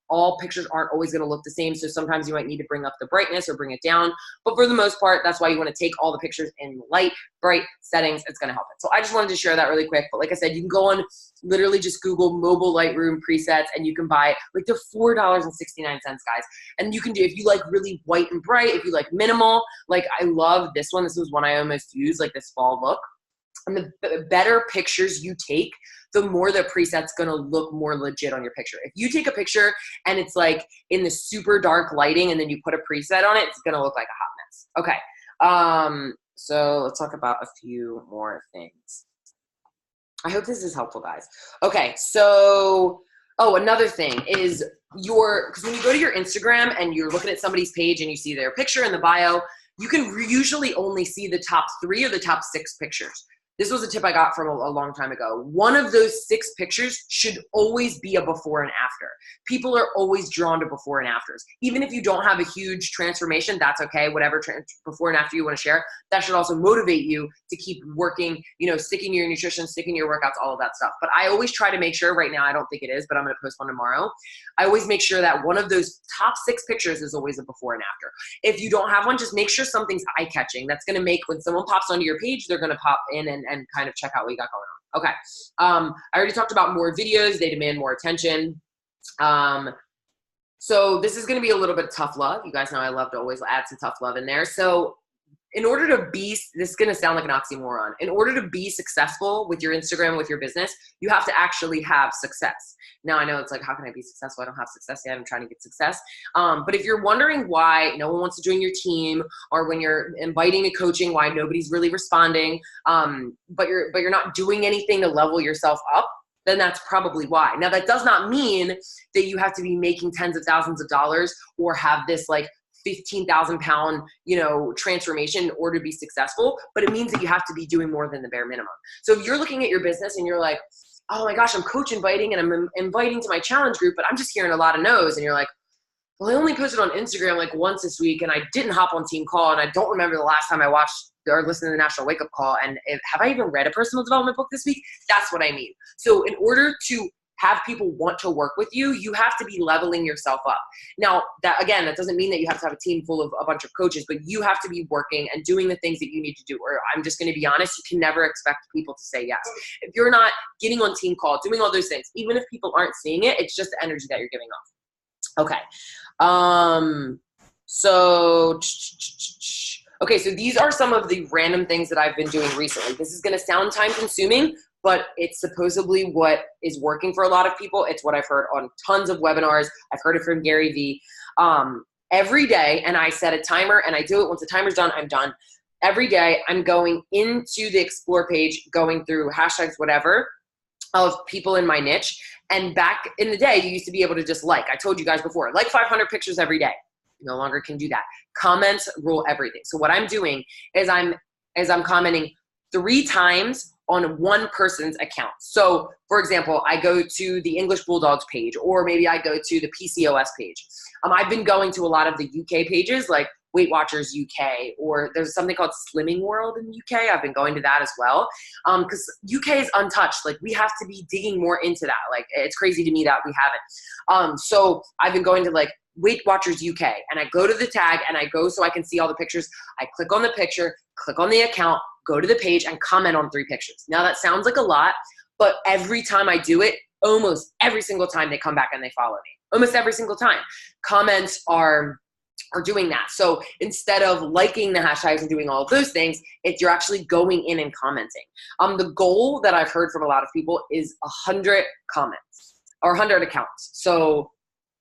all pictures aren't always going to look the same. So sometimes you might need to bring up the brightness or bring it down. But for the most part, that's why you want to take all the pictures in light, bright settings. It's going to help it. So I just wanted to share that really quick. But like I said, you can go on, literally just Google mobile Lightroom presets, and you can buy like they're $4.69, guys. And you can do, if you like really white and bright, if you like minimal, like I love this one. This was one I almost used, like this fall look. And the better pictures you take, the more the preset's gonna look more legit on your picture. If you take a picture and it's like in the super dark lighting and then you put a preset on it, it's gonna look like a hot mess. Okay, so let's talk about a few more things. I hope this is helpful, guys. Okay, so, another thing is because when you go to your Instagram and you're looking at somebody's page and you see their picture in the bio, you can usually only see the top 3 or the top 6 pictures. this was a tip I got from a long time ago. One of those 6 pictures should always be a before and after. People are always drawn to before and afters. Even if you don't have a huge transformation, that's okay. Whatever before and after you want to share, that should also motivate you to keep working, sticking to your nutrition, sticking to your workouts, all of that stuff. But I always try to make sure, right now I don't think it is, but I'm going to post one tomorrow. I always make sure that one of those top 6 pictures is always a before and after. If you don't have one, just make sure something's eye-catching. That's going to make, when someone pops onto your page, they're going to pop in and kind of check out what you got going on. Okay. I already talked about more videos. They demand more attention. So this is going to be a little bit of tough love. You guys know I love to always add some tough love in there. So in order to be, this is going to sound like an oxymoron. In order to be successful with your Instagram, with your business, you have to actually have success. Now I know it's like, how can I be successful? I don't have success yet. I'm trying to get success. But if you're wondering why no one wants to join your team, or when you're inviting to coaching, why nobody's really responding, but you're not doing anything to level yourself up, then that's probably why. Now that does not mean that you have to be making tens of thousands of dollars or have this like 15,000 pound, transformation in order to be successful, but it means that you have to be doing more than the bare minimum. So if you're looking at your business and you're like, oh my gosh, I'm coach inviting and I'm inviting to my challenge group, but I'm just hearing a lot of no's. And you're like, well, I only posted on Instagram like once this week and I didn't hop on Team Call. And I don't remember the last time I watched or listened to the National Wake Up Call. And have I even read a personal development book this week? That's what I mean. So in order to have people want to work with you, you have to be leveling yourself up. Now, that doesn't mean that you have to have a team full of a bunch of coaches, but you have to be working and doing the things that you need to do. Or I'm just going to be honest, you can never expect people to say yes. If you're not getting on Team Call, doing all those things, even if people aren't seeing it, it's just the energy that you're giving off. Okay. So these are some of the random things that I've been doing recently. This is going to sound time consuming, but it's supposedly what is working for a lot of people. It's what I've heard on tons of webinars. I've heard it from Gary Vee. Every day, and I set a timer, and I do it. Once the timer's done, I'm done. Every day, I'm going into the Explore page, going through hashtags, whatever, of people in my niche. And back in the day, you used to be able to just I told you guys before, 500 pictures every day. You no longer can do that. Comments rule everything. So what I'm doing is I'm commenting 3 times on one person's account. So for example, I go to the English Bulldogs page, or maybe I go to the PCOS page. I've been going to a lot of the UK pages, like Weight Watchers UK, or there's something called Slimming World in the UK. I've been going to that as well. Because UK is untouched. We have to be digging more into that. It's crazy to me that we haven't. So I've been going to Weight Watchers UK, and I go to the tag and I go so I can see all the pictures. I click on the picture, click on the account, go to the page and comment on 3 pictures. Now that sounds like a lot, but every time I do it, almost every single time they come back and they follow me. Almost every single time. Comments are doing that. So instead of liking the hashtags and doing all of those things, you're actually going in and commenting. The goal that I've heard from a lot of people is 100 comments or 100 accounts. So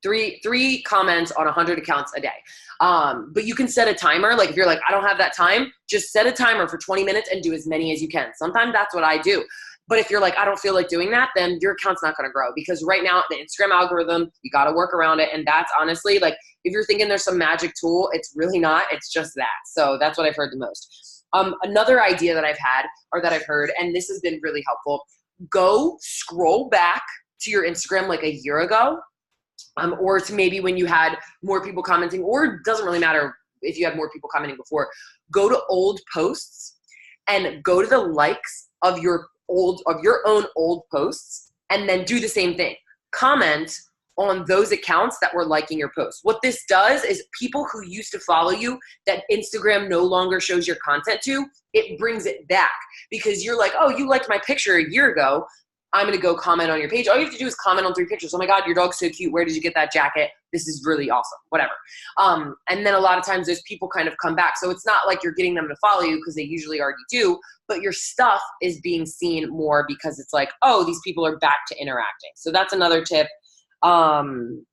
three comments on 100 accounts a day. But you can set a timer. If you're I don't have that time, just set a timer for 20 minutes and do as many as you can. Sometimes that's what I do. But if you're I don't feel like doing that, then your account's not going to grow, because right now the Instagram algorithm, you got to work around it. And that's honestly if you're thinking there's some magic tool, it's really not. It's just that. So that's what I've heard the most. Another idea that I've had, or that I've heard, and this has been really helpful, go scroll back to your Instagram a year ago. Or to maybe when you had more people commenting, or it doesn't really matter if you had more people commenting before, go to old posts and go to the likes of your own old posts, and then do the same thing. Comment on those accounts that were liking your posts. What this does is people who used to follow you that Instagram no longer shows your content to, it brings it back, because you're oh, you liked my picture a year ago. I'm going to go comment on your page. All you have to do is comment on 3 pictures. Oh my God, your dog's so cute. Where did you get that jacket? This is really awesome. Whatever. And then a lot of times those people kind of come back. So it's not like you're getting them to follow you, because they usually already do, but your stuff is being seen more because it's oh, these people are back to interacting. So that's another tip. Doing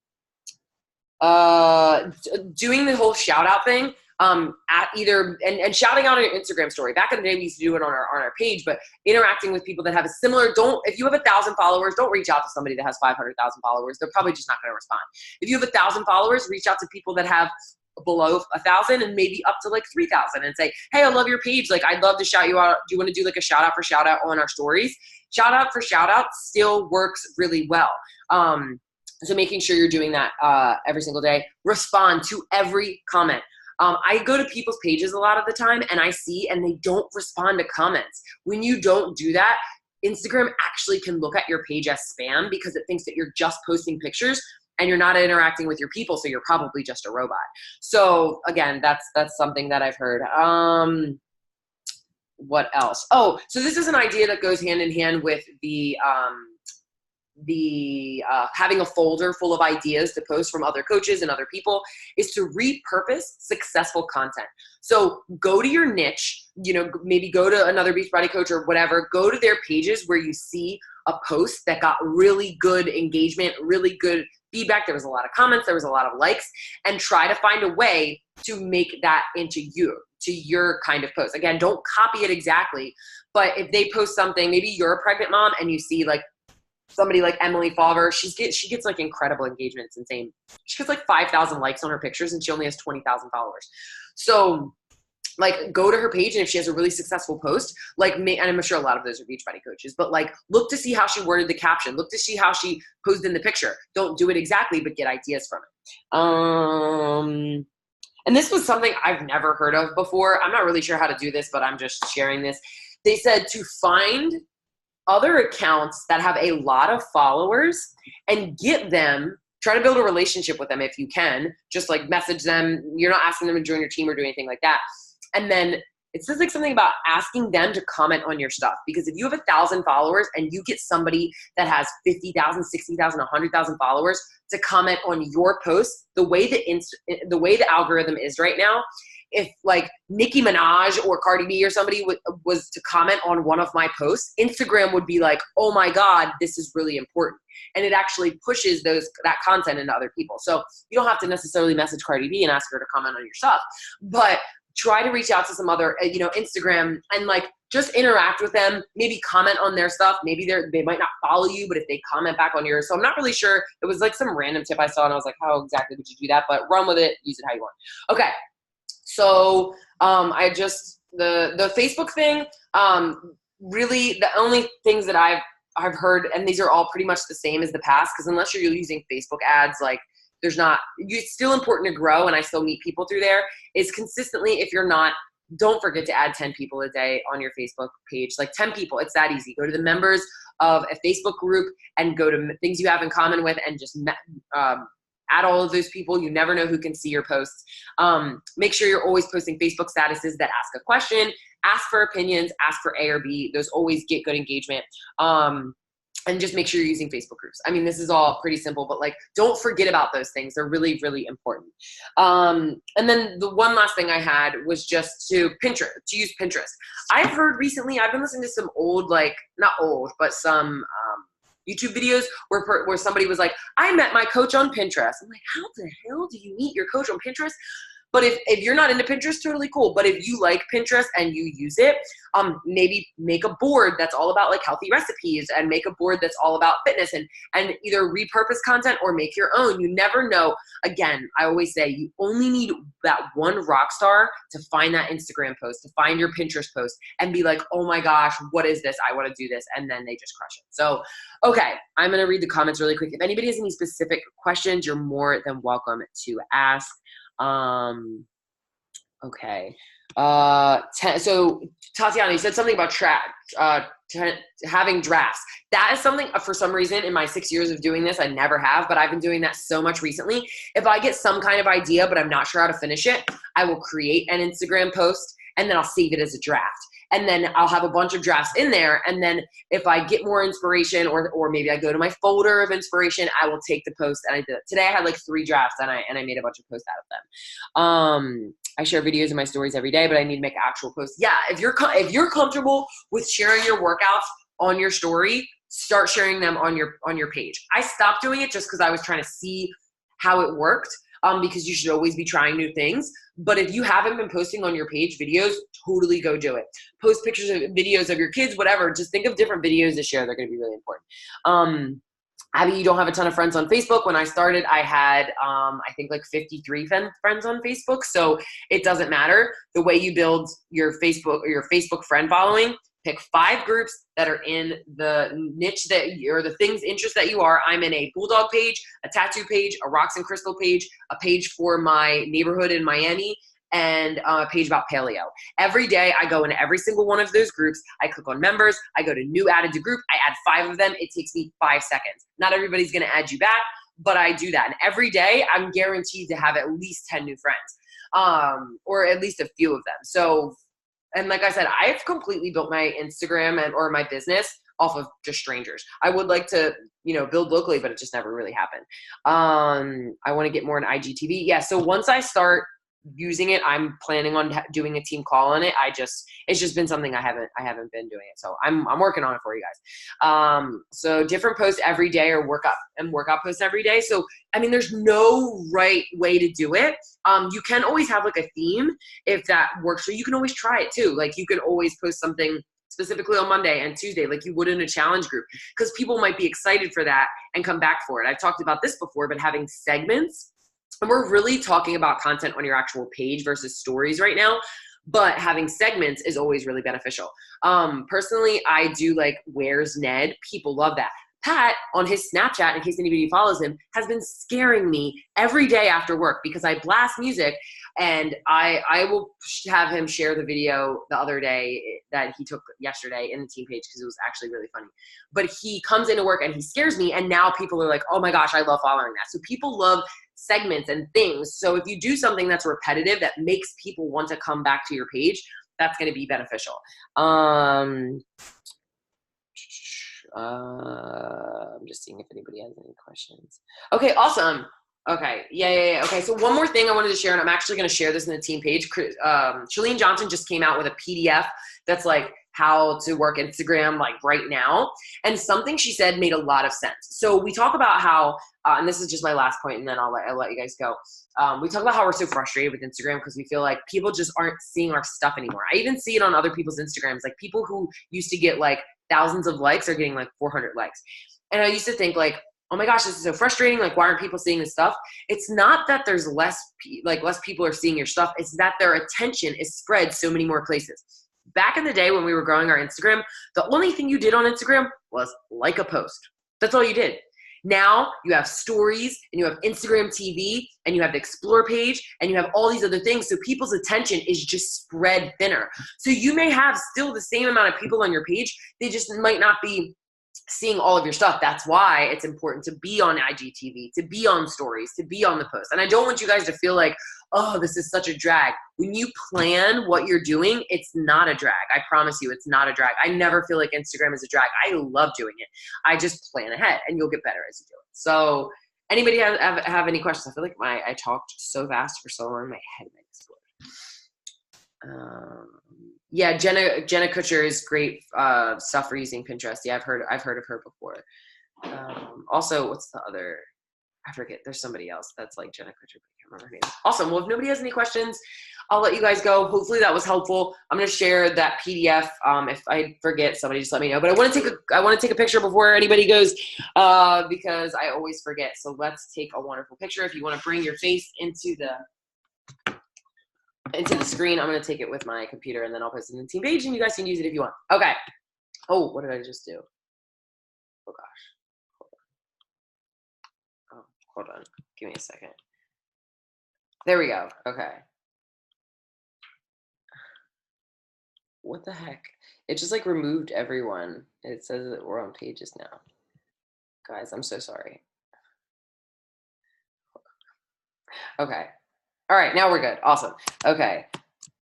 the whole shout out thing. At either, and shouting out on your Instagram story. Back in the day, we used to do it on our page, but interacting with people that have a similar, if you have 1,000 followers, don't reach out to somebody that has 500,000 followers. They're probably just not going to respond. If you have 1,000 followers, reach out to people that have below 1,000 and maybe up to like 3,000 and say, hey, I love your page. Like, I'd love to shout you out. Do you want to do like a shout out for shout out on our stories? Shout out for shout out still works really well. So making sure you're doing that every single day. Respond to every comment. I go to people's pages a lot of the time and I see and they don't respond to comments. When you don't do that, Instagram actually can look at your page as spam because it thinks that you're just posting pictures and you're not interacting with your people, so you're probably just a robot. So again, that's something that I've heard. What else? Oh, so this is an idea that goes hand in hand with the having a folder full of ideas to post from other coaches and other people, is to repurpose successful content. So go to your niche, maybe go to another Beachbody coach or whatever, go to their pages where you see a post that got really good engagement, really good feedback. There was a lot of comments, there was a lot of likes, and try to find a way to make that into your kind of post. Again, don't copy it exactly, but if they post something, maybe you're a pregnant mom and you see like somebody like Emily Fauver, she gets like incredible engagement. It's insane. She gets like 5,000 likes on her pictures and she only has 20,000 followers. So like go to her page, and if she has a really successful post, and I'm sure a lot of those are Beachbody coaches, but like look to see how she worded the caption, look to see how she posed in the picture. Don't do it exactly, but get ideas from it. And this was something I've never heard of before. I'm not really sure how to do this, but I'm just sharing this. They said to find other accounts that have a lot of followers and get them, try to build a relationship with them if you can, just like message them. You're not asking them to join your team or do anything like that. And then it says like something about asking them to comment on your stuff, because if you have 1,000 followers and you get somebody that has 50,000, 60,000, 100,000 followers to comment on your post, the way the algorithm is right now, if like Nicki Minaj or Cardi B or somebody was to comment on one of my posts, Instagram would be like, oh my God, this is really important. And it actually pushes that content into other people. So you don't have to necessarily message Cardi B and ask her to comment on your stuff, but try to reach out to some other, Instagram, and like just interact with them, maybe comment on their stuff. Maybe they might not follow you, but if they comment back on yours. So I'm not really sure. It was like some random tip I saw and I was like, how exactly would you do that? But run with it, use it how you want. Okay. So the Facebook thing, really the only things that I've heard, and these are all pretty much the same as the past, because unless you're using Facebook ads, like it's still important to grow, and I still meet people through there, is consistently, if you're not, don't forget to add 10 people a day on your Facebook page, like 10 people. It's that easy. Go to the members of a Facebook group and go to things you have in common with and just add all of those people. You never know who can see your posts. Make sure you're always posting Facebook statuses that ask a question, ask for opinions, ask for A or B. Those always get good engagement. And just make sure you're using Facebook groups. I mean, this is all pretty simple, but like, don't forget about those things. They're really, really important. And then the one last thing I had was just to use Pinterest. I've heard recently, I've been listening to some old, not old, but some YouTube videos where somebody was like, I met my coach on Pinterest. I'm like, how the hell do you meet your coach on Pinterest? But if you're not into Pinterest, totally cool. But if you like Pinterest and you use it, maybe make a board that's all about like healthy recipes, and make a board that's all about fitness, and either repurpose content or make your own. You never know. Again, I always say you only need that one rock star to find that Instagram post, to find your Pinterest post and be like, oh my gosh, what is this? I want to do this. And then they just crush it. So, okay, I'm going to read the comments really quick. If anybody has any specific questions, you're more than welcome to ask. Okay. So Tatiana, you said something about having drafts. That is something, for some reason, in my 6 years of doing this, I never have, but I've been doing that so much recently. If I get some kind of idea, but I'm not sure how to finish it, I will create an Instagram post and then I'll save it as a draft. And then I'll have a bunch of drafts in there. And then if I get more inspiration, or maybe I go to my folder of inspiration, I will take the post. And I did it. Today I had like 3 drafts and I made a bunch of posts out of them. I share videos in my stories every day, but I need to make actual posts. Yeah, if you're comfortable with sharing your workouts on your story, start sharing them on your page. I stopped doing it just because I was trying to see how it worked. Because you should always be trying new things. But if you haven't been posting on your page videos, totally go do it. Post pictures of videos of your kids, whatever. Just think of different videos to share. They're going to be really important. Abby, you don't have a ton of friends on Facebook. When I started, I had, I think like 53 friends on Facebook. So it doesn't matter the way you build your Facebook or your Facebook friend following. Pick 5 groups that are in the niche that or the things interest that you are. I'm in a bulldog page, a tattoo page, a rocks and crystal page, a page for my neighborhood in Miami, and a page about paleo. Every day I go into every single one of those groups. I click on members. I go to new added to group. I add 5 of them. It takes me 5 seconds. Not everybody's going to add you back, but I do that. And every day I'm guaranteed to have at least 10 new friends, or at least a few of them. So, and like I said, I've completely built my Instagram or my business off of just strangers. I would like to, build locally, but it just never really happened. I want to get more in IGTV. Yeah. So once I start using it, I'm planning on doing a team call on it. It's just been something I haven't been doing it. So I'm working on it for you guys. So different posts every day or workout posts every day. So, I mean, there's no right way to do it. You can always have like a theme if that works. So you can always try it too. Like you can always post something specifically on Monday and Tuesday, like you would in a challenge group, because people might be excited for that and come back for it. I've talked about this before, but having segments, and we're really talking about content on your actual page versus stories right now, but having segments is always really beneficial. Personally, I do like Where's Ned? People love that. Pat, on his Snapchat, in case anybody follows him, has been scaring me every day after work because I blast music, and I will have him share the video the other day that he took yesterday in the team page because it was actually really funny. But he comes into work and he scares me, and now people are like, oh my gosh, I love following that. So people love segments and things. So if you do something that's repetitive that makes people want to come back to your page, that's going to be beneficial. I'm just seeing if anybody has any questions. Okay, awesome. Okay, yeah. Okay, so one more thing I wanted to share, and I'm actually going to share this in the team page. Chalene Johnson just came out with a PDF that's like how to work Instagram like right now. And something she said made a lot of sense. So we talk about how, and this is just my last point, and then I'll let you guys go. We talk about how we're so frustrated with Instagram because we feel like people just aren't seeing our stuff anymore. I even see it on other people's Instagrams. Like people who used to get like thousands of likes are getting like 400 likes. And I used to think like, oh my gosh, this is so frustrating. Like, why aren't people seeing this stuff? It's not that there's less people are seeing your stuff. It's that their attention is spread so many more places. Back in the day when we were growing our Instagram, the only thing you did on Instagram was like a post. That's all you did. Now you have stories and you have Instagram TV and you have the explore page and you have all these other things. So people's attention is just spread thinner. So you may have still the same amount of people on your page. They just might not be seeing all of your stuff. That's why it's important to be on IGTV, to be on stories, to be on the post. And I don't want you guys to feel like, oh, this is such a drag. When you plan what you're doing, it's not a drag. I promise you, it's not a drag. I never feel like Instagram is a drag. I love doing it. I just plan ahead and you'll get better as you do it. So anybody have any questions? I feel like I talked so fast for so long, my head might explode. Yeah, Jenna Kutcher is great stuff for using Pinterest. Yeah, I've heard of her before. Also, what's the other? I forget. There's somebody else that's like Jenna Kutcher, but I can't remember her name. Awesome. Well, if nobody has any questions, I'll let you guys go. Hopefully that was helpful. I'm gonna share that PDF. If I forget, somebody just let me know. But I want to take a picture before anybody goes, because I always forget. So let's take a wonderful picture. If you want to bring your face into the screen, I'm going to take it with my computer and then I'll post it in the team page and you guys can use it if you want. Okay. Oh, what did I just do? Oh gosh. Hold on. Give me a second. There we go. Okay. What the heck? It just like removed everyone. It says that we're on pages now. Guys, I'm so sorry. Okay. All right, now we're good. Awesome. Okay.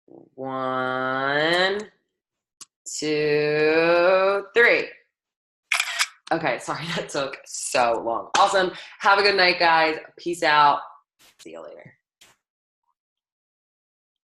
1, 2, 3. Okay, sorry, that took so long. Awesome. Have a good night, guys. Peace out. See you later.